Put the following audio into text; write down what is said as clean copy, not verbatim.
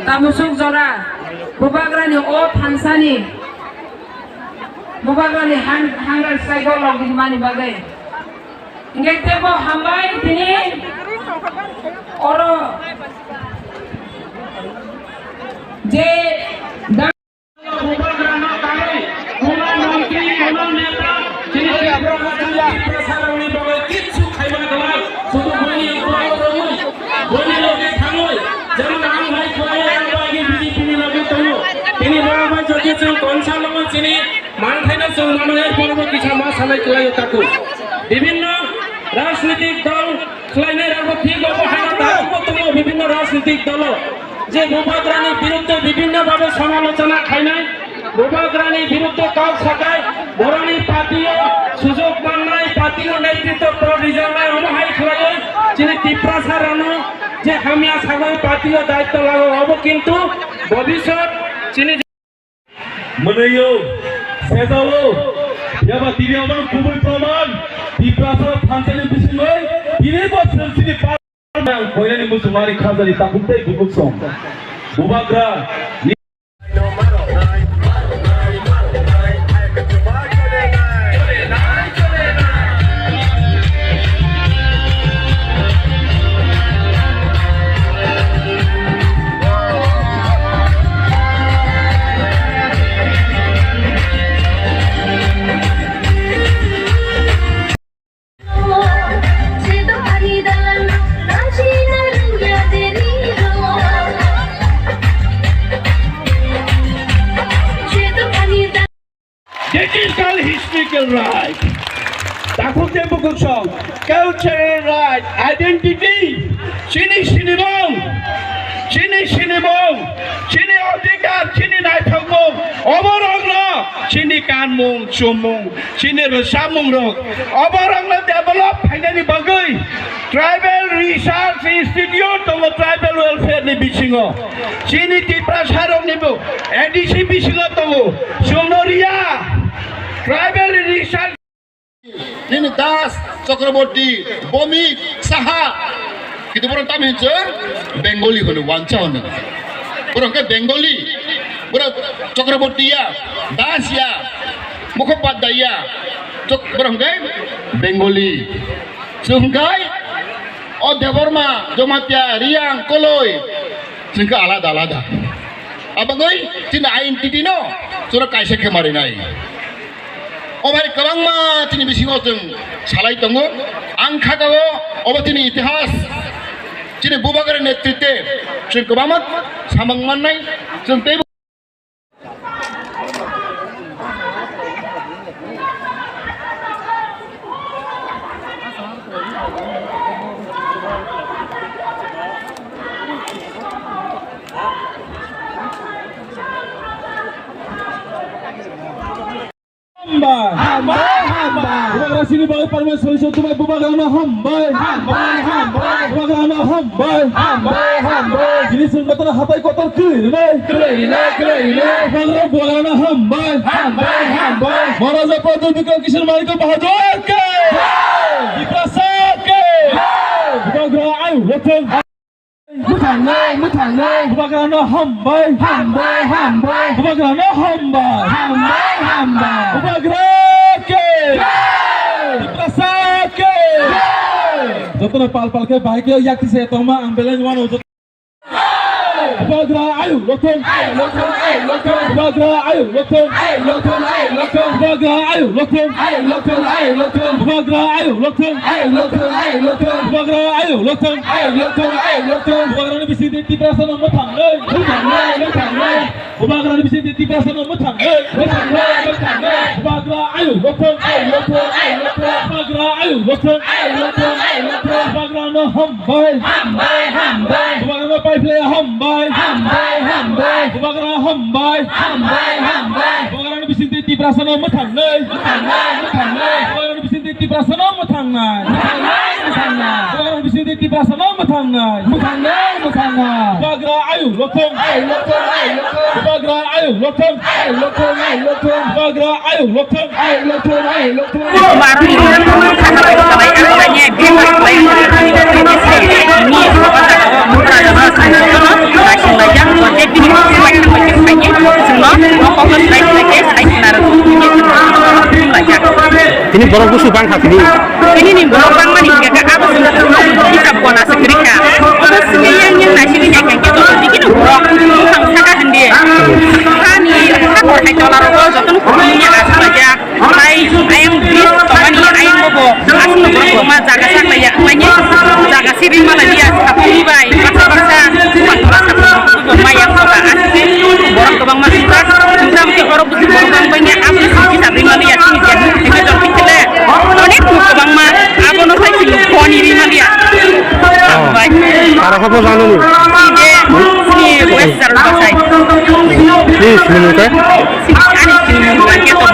tamusuk jora bubagrani o thansani bubagrani hangar cycle log mani bagai ngete bo hambai tini oro je bubagrana kami kuma mantri kuma neta tini promotoria prasarani bagai kitsu khaiba dalal sudu boni boni loge thangoi যেমন আম ভাই কোয়ে আগে BJP নি লাগে তো তিনি বড় ভাই যদি চং কনসালং চিনি মান থাইনা চং মানুষের পরবর্তী সময় সালাই কলাই তাকু বিভিন্ন রাজনৈতিক দল খলাইনের আর ঠিক অবহেলা তারপর বিভিন্ন রাজনৈতিক দল যে মুবাদরানির বিরুদ্ধে বিভিন্ন ভাবে সমালোচনা খায় নাই মুবাদরানির বিরুদ্ধে কাজ থাকায় বরণী পার্টিও সুযোগ পান নাই পার্টিও নেতৃত্ব রিজার্ভায় অবহাই খলায় যিনি তীব্রাসারানো যে হামিয়া সাগর পার্টিও দায়িত্ব লাগো হব কিন্তু ভবিষ্যৎ চিনি মনেও সেজাও ইয়াবা তিনি আমার খুবই প্রমাণ তীব্রাসার ফান্সানি বিসিমই তিনি বছর তিনি পান কইলানি মুসলমানি খাজানি তাকুতেই গুবুকসম বুবাগ্রা Digital historical right. Takute bukuksong. Cultural right. Identity. Chini sinibong. Chini sinibong. Chini odikar. Chini naithokmong. Oboronglo. Chini kanmong. Sumong. Chini resamong rok. Oboronglo develop. Hainani bagai. Tribal Research Institute tongo tribal welfare ni bisingo. Chini tiprasarong nibo. NDC bisingo tongo. Sonoria. Tribal Research ini Das Chakraborty Bomi Saha kita orang tahu macam Bengali hono wanca hono orang ke Bengali orang Chakraborty ya Das ya Mukhopadhyay ya orang ke Bengali sungkai oh Deborma Jomatya Riang Koloi sungkai alada abang oi tina identity no surah kaisa kemari nai Obai Kubang ma tini bisingo tong salai tongo angka gawo oba tini itihas tini bubagar netritwe tini Kubang ma samang manai tini hamba bubagra sini bagai parmen solusi tu bagai bubagrana hamba bubagrana hamba jadi sungkatana hatai kotor bubagrana hamba Maharaja Pratul Bikram Kishan Malik Bahadur ke diprasad ke bubagra ayu leteng Muthangai bubagrana hamba bubagrana hamba bubagra ke diprasad ke jotona pal ke bike yak se toma ambulance wan bubagra ayu leteng bubagra ayu leteng bubagra ayu leteng bubagra ayu leteng bubagra ayu leteng bubagra ni bisi di prasana muthangai bubagra ni bisi di prasana muthangai bubagra ayu leteng bubagra ayu leteng bubagra no hamba bubagra no pai play hamba bubagra hamba bubagra ni bisi di prasana muthangai bubagra ni bisi di prasana muthangai bubagra ni bisi di prasana muthangai bubagra ayu leteng bubagra ayu leteng bubagra ayu leteng Ini ini borok busu bang hakini ini borok bang mani ga apa sudah kita buat segeri ka apa sih yang nasi ini kan kita bikin borok tang saka handi kani hakor hai dolar ro jotun kunya asal aja hai ayam bis tomani ayam bobo asal borok ma jaga sak ya manya jaga siri malah dia tapi bai paksa buat mayang soka asli borok Kubang ma kita ke borok busu borok bang banyak apa sih kita terima lihat ini dia kita jauh pikirnya অনেক Kubang ma apa no sai sing poni ri ma dia baik para ko জানো নি ni west zar ba sai please minute ani sing ma ke to